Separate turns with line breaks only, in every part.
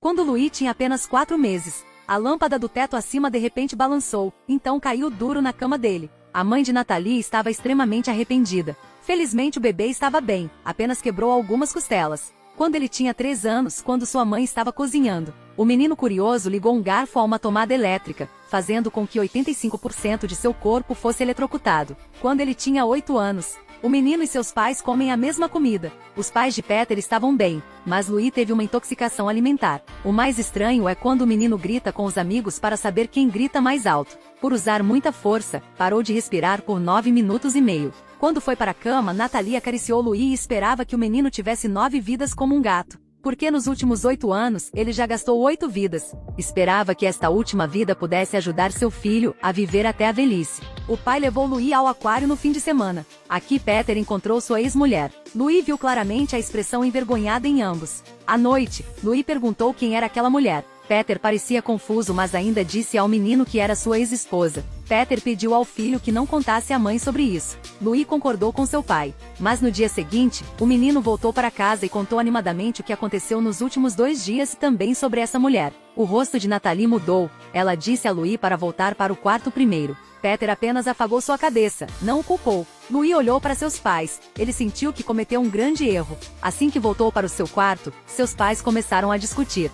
Quando Louis tinha apenas 4 meses, a lâmpada do teto acima de repente balançou, então caiu duro na cama dele. A mãe de Nathalie estava extremamente arrependida. Felizmente o bebê estava bem, apenas quebrou algumas costelas. Quando ele tinha 3 anos, quando sua mãe estava cozinhando, o menino curioso ligou um garfo a uma tomada elétrica, fazendo com que 85% de seu corpo fosse eletrocutado. Quando ele tinha 8 anos, o menino e seus pais comem a mesma comida. Os pais de Peter estavam bem, mas Louis teve uma intoxicação alimentar. O mais estranho é quando o menino grita com os amigos para saber quem grita mais alto. Por usar muita força, parou de respirar por 9 minutos e meio. Quando foi para a cama, Nathalie acariciou Louis e esperava que o menino tivesse 9 vidas como um gato. Porque nos últimos 8 anos, ele já gastou 8 vidas. Esperava que esta última vida pudesse ajudar seu filho a viver até a velhice. O pai levou Louis ao aquário no fim de semana. Aqui Peter encontrou sua ex-mulher. Louis viu claramente a expressão envergonhada em ambos. À noite, Louis perguntou quem era aquela mulher. Peter parecia confuso, mas ainda disse ao menino que era sua ex-esposa. Peter pediu ao filho que não contasse à mãe sobre isso. Louis concordou com seu pai. Mas no dia seguinte, o menino voltou para casa e contou animadamente o que aconteceu nos últimos 2 dias e também sobre essa mulher. O rosto de Nathalie mudou. Ela disse a Louis para voltar para o quarto primeiro. Peter apenas afagou sua cabeça, não o culpou. Louis olhou para seus pais. Ele sentiu que cometeu um grande erro. Assim que voltou para o seu quarto, seus pais começaram a discutir.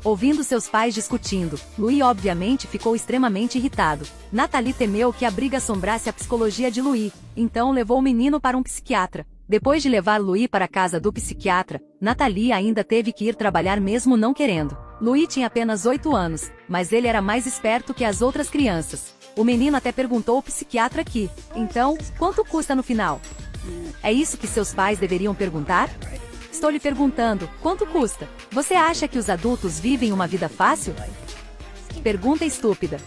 Ouvindo seus pais discutindo, Louis obviamente ficou extremamente irritado. Nathalie temeu que a briga assombrasse a psicologia de Louis, então levou o menino para um psiquiatra. Depois de levar Louis para a casa do psiquiatra, Nathalie ainda teve que ir trabalhar mesmo não querendo. Louis tinha apenas 8 anos, mas ele era mais esperto que as outras crianças. O menino até perguntou ao psiquiatra que, então, quanto custa no final? É isso que seus pais deveriam perguntar? Estou lhe perguntando, quanto custa? Você acha que os adultos vivem uma vida fácil? Pergunta estúpida.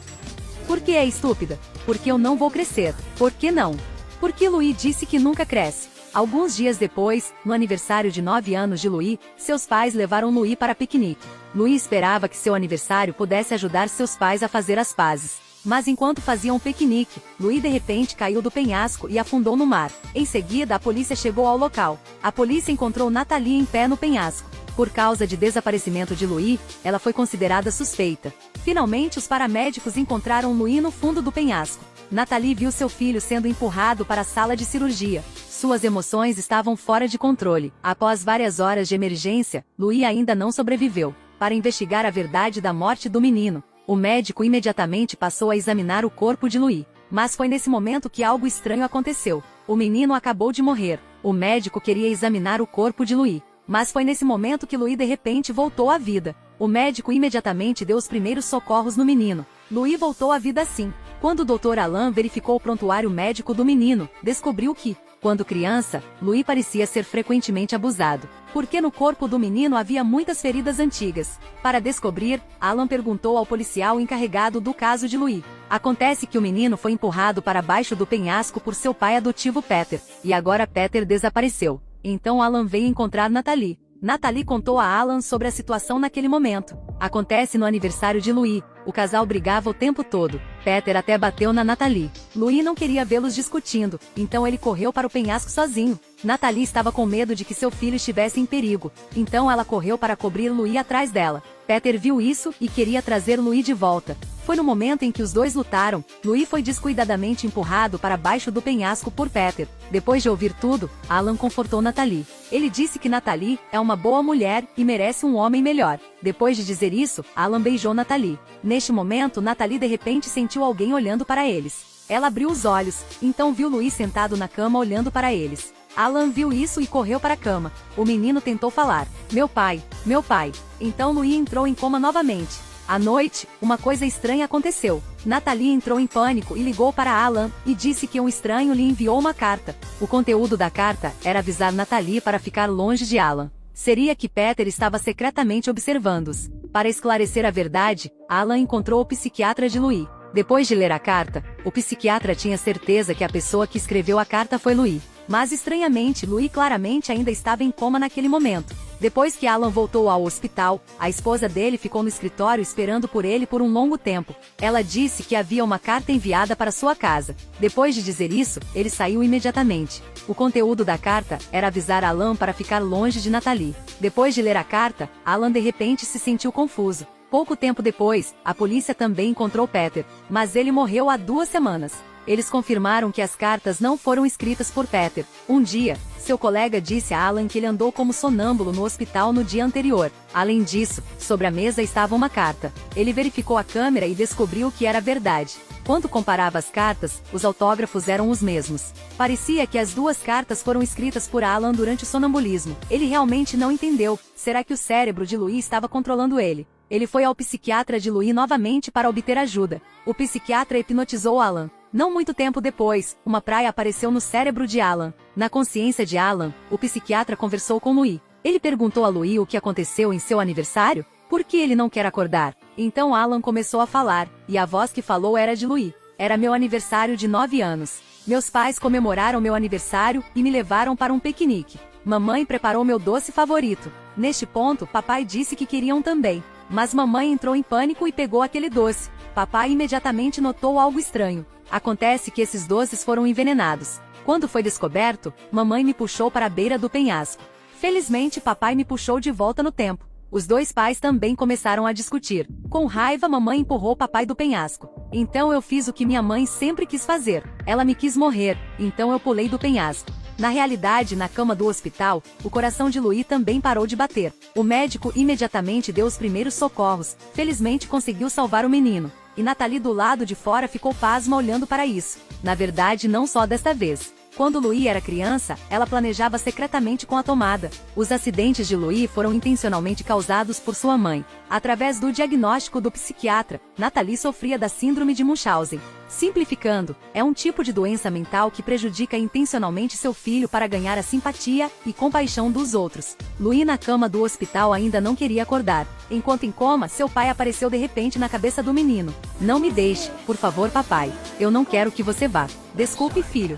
Por que é estúpida? Porque eu não vou crescer. Por que não? Porque Louis disse que nunca cresce. Alguns dias depois, no aniversário de 9 anos de Louis, seus pais levaram Louis para piquenique. Louis esperava que seu aniversário pudesse ajudar seus pais a fazer as pazes. Mas enquanto faziam um piquenique, Louis de repente caiu do penhasco e afundou no mar. Em seguida, a polícia chegou ao local. A polícia encontrou Nathalie em pé no penhasco. Por causa de desaparecimento de Louis, ela foi considerada suspeita. Finalmente, os paramédicos encontraram Louis no fundo do penhasco. Nathalie viu seu filho sendo empurrado para a sala de cirurgia. Suas emoções estavam fora de controle. Após várias horas de emergência, Louis ainda não sobreviveu. Para investigar a verdade da morte do menino, o médico imediatamente passou a examinar o corpo de Louis. Mas foi nesse momento que algo estranho aconteceu. O menino acabou de morrer. O médico queria examinar o corpo de Louis. Mas foi nesse momento que Louis de repente voltou à vida. O médico imediatamente deu os primeiros socorros no menino. Louis voltou à vida assim. Quando o Dr. Alan verificou o prontuário médico do menino, descobriu que, quando criança, Louis parecia ser frequentemente abusado, porque no corpo do menino havia muitas feridas antigas. Para descobrir, Alan perguntou ao policial encarregado do caso de Louis. Acontece que o menino foi empurrado para baixo do penhasco por seu pai adotivo Peter, e agora Peter desapareceu. Então Alan veio encontrar Nathalie. Nathalie contou a Alan sobre a situação naquele momento. Acontece no aniversário de Louis. O casal brigava o tempo todo. Peter até bateu na Nathalie. Louis não queria vê-los discutindo, então ele correu para o penhasco sozinho. Nathalie estava com medo de que seu filho estivesse em perigo, então ela correu para cobrir Louis atrás dela. Peter viu isso e queria trazer Louis de volta. Foi no momento em que os dois lutaram, Louis foi descuidadamente empurrado para baixo do penhasco por Peter. Depois de ouvir tudo, Alan confortou Nathalie. Ele disse que Nathalie é uma boa mulher e merece um homem melhor. Depois de dizer isso, Alan beijou Nathalie. Neste momento, Nathalie de repente sentiu alguém olhando para eles. Ela abriu os olhos, então viu Louis sentado na cama olhando para eles. Alan viu isso e correu para a cama. O menino tentou falar: meu pai, meu pai. Então Louis entrou em coma novamente. À noite, uma coisa estranha aconteceu. Nathalie entrou em pânico e ligou para Alan e disse que um estranho lhe enviou uma carta. O conteúdo da carta era avisar Nathalie para ficar longe de Alan. Seria que Peter estava secretamente observando-os. Para esclarecer a verdade, Alan encontrou o psiquiatra de Louis. Depois de ler a carta, o psiquiatra tinha certeza que a pessoa que escreveu a carta foi Louis. Mas estranhamente, Louis claramente ainda estava em coma naquele momento. Depois que Alan voltou ao hospital, a esposa dele ficou no escritório esperando por ele por um longo tempo. Ela disse que havia uma carta enviada para sua casa. Depois de dizer isso, ele saiu imediatamente. O conteúdo da carta era avisar Alan para ficar longe de Natalie. Depois de ler a carta, Alan de repente se sentiu confuso. Pouco tempo depois, a polícia também encontrou Peter, mas ele morreu há 2 semanas. Eles confirmaram que as cartas não foram escritas por Peter. Um dia, seu colega disse a Alan que ele andou como sonâmbulo no hospital no dia anterior. Além disso, sobre a mesa estava uma carta. Ele verificou a câmera e descobriu que era verdade. Quando comparava as cartas, os autógrafos eram os mesmos. Parecia que as 2 cartas foram escritas por Alan durante o sonambulismo. Ele realmente não entendeu. Será que o cérebro de Louis estava controlando ele? Ele foi ao psiquiatra de Louis novamente para obter ajuda. O psiquiatra hipnotizou Alan. Não muito tempo depois, uma praia apareceu no cérebro de Alan. Na consciência de Alan, o psiquiatra conversou com Louis. Ele perguntou a Louis o que aconteceu em seu aniversário. Por que ele não quer acordar? Então Alan começou a falar, e a voz que falou era de Louis. Era meu aniversário de 9 anos. Meus pais comemoraram meu aniversário e me levaram para um piquenique. Mamãe preparou meu doce favorito. Neste ponto, papai disse que queriam também. Mas mamãe entrou em pânico e pegou aquele doce. Papai imediatamente notou algo estranho. Acontece que esses doces foram envenenados. Quando foi descoberto, mamãe me puxou para a beira do penhasco. Felizmente, papai me puxou de volta no tempo. Os 2 pais também começaram a discutir. Com raiva, mamãe empurrou papai do penhasco. Então eu fiz o que minha mãe sempre quis fazer. Ela me quis morrer, então eu pulei do penhasco. Na realidade, na cama do hospital, o coração de Louis também parou de bater. O médico imediatamente deu os primeiros socorros. Felizmente conseguiu salvar o menino. E Natalie do lado de fora ficou pasma olhando para isso. Na verdade, não só desta vez. Quando Louis era criança, ela planejava secretamente com a tomada. Os acidentes de Louis foram intencionalmente causados por sua mãe. Através do diagnóstico do psiquiatra, Natalie sofria da síndrome de Munchausen. Simplificando, é um tipo de doença mental que prejudica intencionalmente seu filho para ganhar a simpatia e compaixão dos outros. Louis na cama do hospital ainda não queria acordar. Enquanto em coma, seu pai apareceu de repente na cabeça do menino. Não me deixe, por favor, papai. Eu não quero que você vá. Desculpe, filho.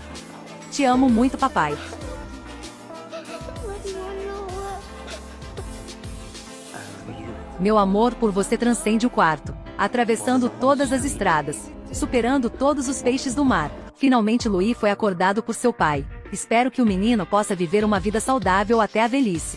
Te amo muito, papai. Meu amor por você transcende o quarto, atravessando todas as estradas, superando todos os peixes do mar. Finalmente Louis foi acordado por seu pai. Espero que o menino possa viver uma vida saudável até a velhice.